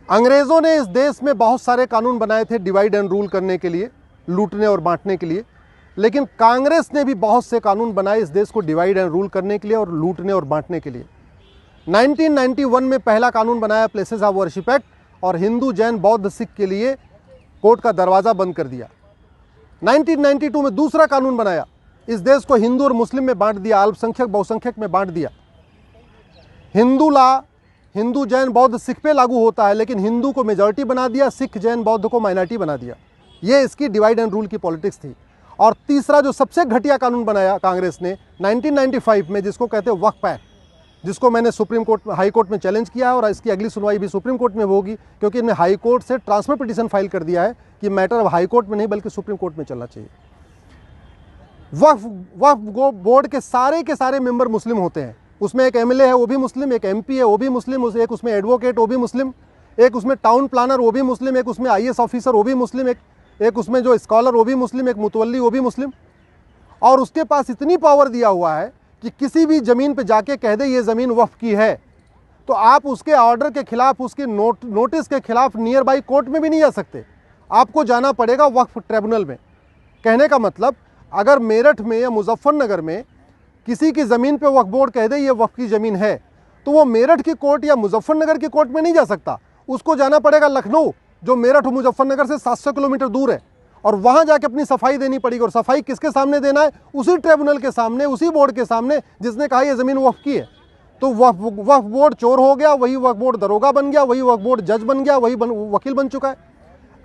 अंग्रेज़ों ने इस देश में बहुत सारे कानून बनाए थे डिवाइड एंड रूल करने के लिए, लूटने और बांटने के लिए, लेकिन कांग्रेस ने भी बहुत से कानून बनाए इस देश को डिवाइड एंड रूल करने के लिए और लूटने और बांटने के लिए। 1991 में पहला कानून बनाया प्लेसेस ऑफ वर्शिप एक्ट, और हिंदू, जैन, बौद्ध, सिख के लिए कोर्ट का दरवाज़ा बंद कर दिया। 1992 में दूसरा कानून बनाया, इस देश को हिंदू और मुस्लिम में बांट दिया, अल्पसंख्यक बहुसंख्यक में बांट दिया। हिंदू लॉ हिंदू, जैन, बौद्ध, सिख पे लागू होता है, लेकिन हिंदू को मेजॉरिटी बना दिया, सिख, जैन, बौद्ध को माइनॉरिटी बना दिया। ये इसकी डिवाइड एंड रूल की पॉलिटिक्स थी। और तीसरा जो सबसे घटिया कानून बनाया कांग्रेस ने 1995 में, जिसको कहते हैं वक्फ एक्ट, जिसको मैंने सुप्रीम कोर्ट, हाई कोर्ट में चैलेंज किया है, और इसकी अगली सुनवाई भी सुप्रीम कोर्ट में होगी, क्योंकि इन्हें हाई कोर्ट से ट्रांसफर पिटीशन फाइल कर दिया है कि मैटर अब हाई कोर्ट में नहीं बल्कि सुप्रीम कोर्ट में चलना चाहिए। वक्फ बोर्ड के सारे मेंबर मुस्लिम होते हैं। उसमें एक एमएलए है वो भी मुस्लिम, एक एमपी है वो भी मुस्लिम, एक उसमें एडवोकेट वो भी मुस्लिम, एक उसमें टाउन प्लानर वो भी मुस्लिम, एक उसमें आईएएस ऑफिसर वो भी मुस्लिम, एक उसमें जो स्कॉलर वो भी मुस्लिम, एक मुतवल्ली वो भी मुस्लिम। और उसके पास इतनी पावर दिया हुआ है कि किसी भी ज़मीन पे जाके कह दे ये ज़मीन वक्फ की है, तो आप उसके ऑर्डर के खिलाफ, उसके नोटिस के खिलाफ नियर बाई कोर्ट में भी नहीं जा सकते, आपको जाना पड़ेगा वक्फ ट्रिब्यूनल में। कहने का मतलब, अगर मेरठ में या मुजफ्फरनगर में किसी की ज़मीन पे वक्फ बोर्ड कह दे ये वक्फ की ज़मीन है, तो वो मेरठ की कोर्ट या मुजफ्फरनगर की कोर्ट में नहीं जा सकता, उसको जाना पड़ेगा लखनऊ, जो मेरठ और मुजफ्फरनगर से 700 किलोमीटर दूर है, और वहाँ जाके अपनी सफाई देनी पड़ेगी। और सफाई किसके सामने देना है? उसी ट्रिब्यूनल के सामने, उसी बोर्ड के सामने जिसने कहा ये ज़मीन वक्फ की है। तो वक्फ बोर्ड चोर हो गया, वही वक्फ बोर्ड दरोगा बन गया, वही वक्फ बोर्ड जज बन गया, वही वकील बन चुका है।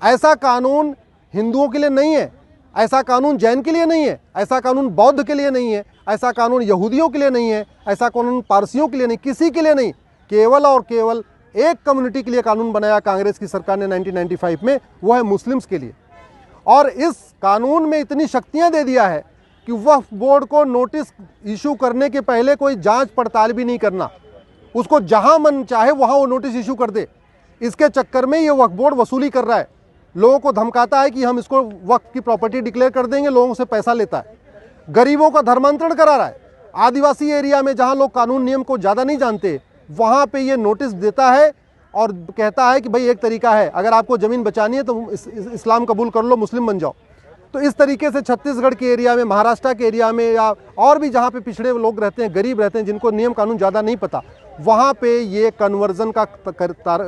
ऐसा कानून हिंदुओं के लिए नहीं है, ऐसा कानून जैन के लिए नहीं है, ऐसा कानून बौद्ध के लिए नहीं है, ऐसा कानून यहूदियों के लिए नहीं है, ऐसा कानून पारसियों के लिए नहीं, किसी के लिए नहीं। केवल और केवल एक कम्युनिटी के लिए कानून बनाया कांग्रेस की सरकार ने 1995 में, वो है मुस्लिम्स के लिए। और इस कानून में इतनी शक्तियां दे दिया है कि वक्फ बोर्ड को नोटिस इशू करने के पहले कोई जांच पड़ताल भी नहीं करना, उसको जहां मन चाहे वहां वो नोटिस इशू कर दे। इसके चक्कर में ये वक्फ बोर्ड वसूली कर रहा है, लोगों को धमकाता है कि हम इसको वक्फ की प्रॉपर्टी डिक्लेयर कर देंगे, लोगों से पैसा लेता है, गरीबों का धर्मांतरण करा रहा है। आदिवासी एरिया में जहां लोग कानून नियम को ज़्यादा नहीं जानते, वहां पे ये नोटिस देता है और कहता है कि भाई एक तरीका है, अगर आपको ज़मीन बचानी है तो इस्लाम कबूल कर लो, मुस्लिम बन जाओ। तो इस तरीके से छत्तीसगढ़ के एरिया में, महाराष्ट्र के एरिया में, या और भी जहाँ पे पिछड़े लोग रहते हैं, गरीब रहते हैं, जिनको नियम कानून ज़्यादा नहीं पता, वहाँ पे ये कन्वर्जन का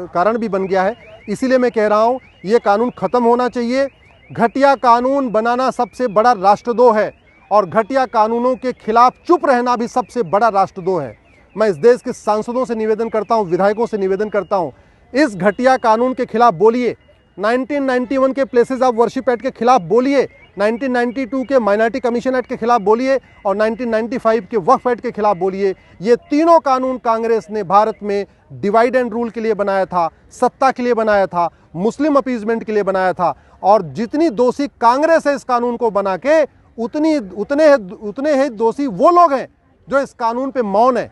कारण भी बन गया है। इसीलिए मैं कह रहा हूँ ये कानून ख़त्म होना चाहिए। घटिया कानून बनाना सबसे बड़ा राष्ट्रद्रोह है, और घटिया कानूनों के खिलाफ चुप रहना भी सबसे बड़ा राष्ट्रद्रोह है। मैं इस देश के सांसदों से निवेदन करता हूं, विधायकों से निवेदन करता हूं, इस घटिया कानून के खिलाफ बोलिए। 1991 के प्लेसेस ऑफ वर्शिप एक्ट के खिलाफ बोलिए, 1992 के माइनॉरिटी कमीशन एक्ट के खिलाफ बोलिए, और 1995 के वक्फ एक्ट के खिलाफ बोलिए। ये तीनों कानून कांग्रेस ने भारत में डिवाइड एंड रूल के लिए बनाया था, सत्ता के लिए बनाया था, मुस्लिम अपीजमेंट के लिए बनाया था। और जितनी दोषी कांग्रेस है इस कानून को बना के, उतने ही दोषी वो लोग हैं जो इस कानून पे मौन है।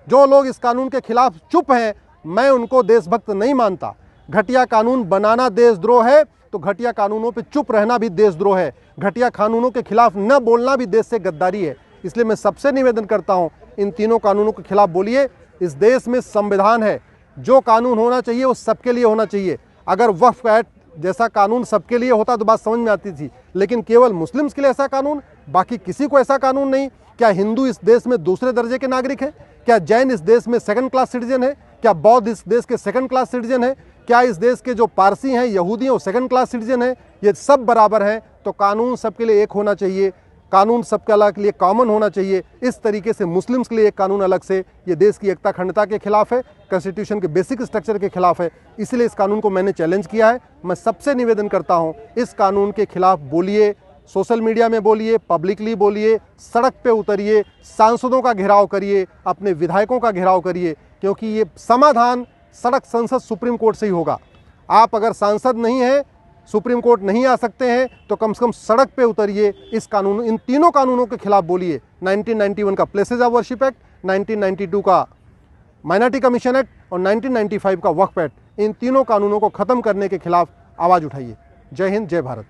जो लोग इस कानून के खिलाफ चुप हैं, मैं उनको देशभक्त नहीं मानता। घटिया कानून बनाना देशद्रोह है, तो घटिया कानूनों पे चुप रहना भी देशद्रोह है। घटिया कानूनों के खिलाफ न बोलना भी देश से गद्दारी है। इसलिए मैं सबसे निवेदन करता हूं, इन तीनों कानूनों के खिलाफ बोलिए। इस देश में संविधान है, जो कानून होना चाहिए वो सबके लिए होना चाहिए। अगर वक्फ एक्ट जैसा कानून सबके लिए होता तो बात समझ में आती थी, लेकिन केवल मुस्लिम्स के लिए ऐसा कानून, बाकी किसी को ऐसा कानून नहीं। क्या हिंदू इस देश में दूसरे दर्जे के नागरिक हैं? क्या जैन इस देश में सेकंड क्लास सिटीजन है? क्या बौद्ध इस देश के सेकंड क्लास सिटीजन है? क्या इस देश के जो पारसी हैं, यहूदी हैं, वो सेकंड क्लास सिटीजन है? ये सब बराबर हैं। तो कानून सबके लिए एक होना चाहिए, कानून सबके लिए कॉमन होना चाहिए। इस तरीके से मुस्लिम्स के लिए एक कानून अलग से, ये देश की एकता अखंडता के खिलाफ है, कॉन्स्टिट्यूशन के बेसिक स्ट्रक्चर के खिलाफ है। इसलिए इस कानून को मैंने चैलेंज किया है। मैं सबसे निवेदन करता हूँ, इस कानून के खिलाफ बोलिए, सोशल मीडिया में बोलिए, पब्लिकली बोलिए, सड़क पे उतरिए, सांसदों का घेराव करिए, अपने विधायकों का घेराव करिए, क्योंकि ये समाधान सड़क, संसद, सुप्रीम कोर्ट से ही होगा। आप अगर सांसद नहीं हैं, सुप्रीम कोर्ट नहीं आ सकते हैं, तो कम से कम सड़क पे उतरिए, इस कानून, इन तीनों कानूनों के खिलाफ बोलिए। 1991 का प्लेसेस ऑफ वर्शिप एक्ट, 1992 का माइनॉरिटी कमीशन एक्ट और 1995 का वक्फ एक्ट, इन तीनों कानूनों को ख़त्म करने के खिलाफ आवाज़ उठाइए। जय हिंद, जय भारत।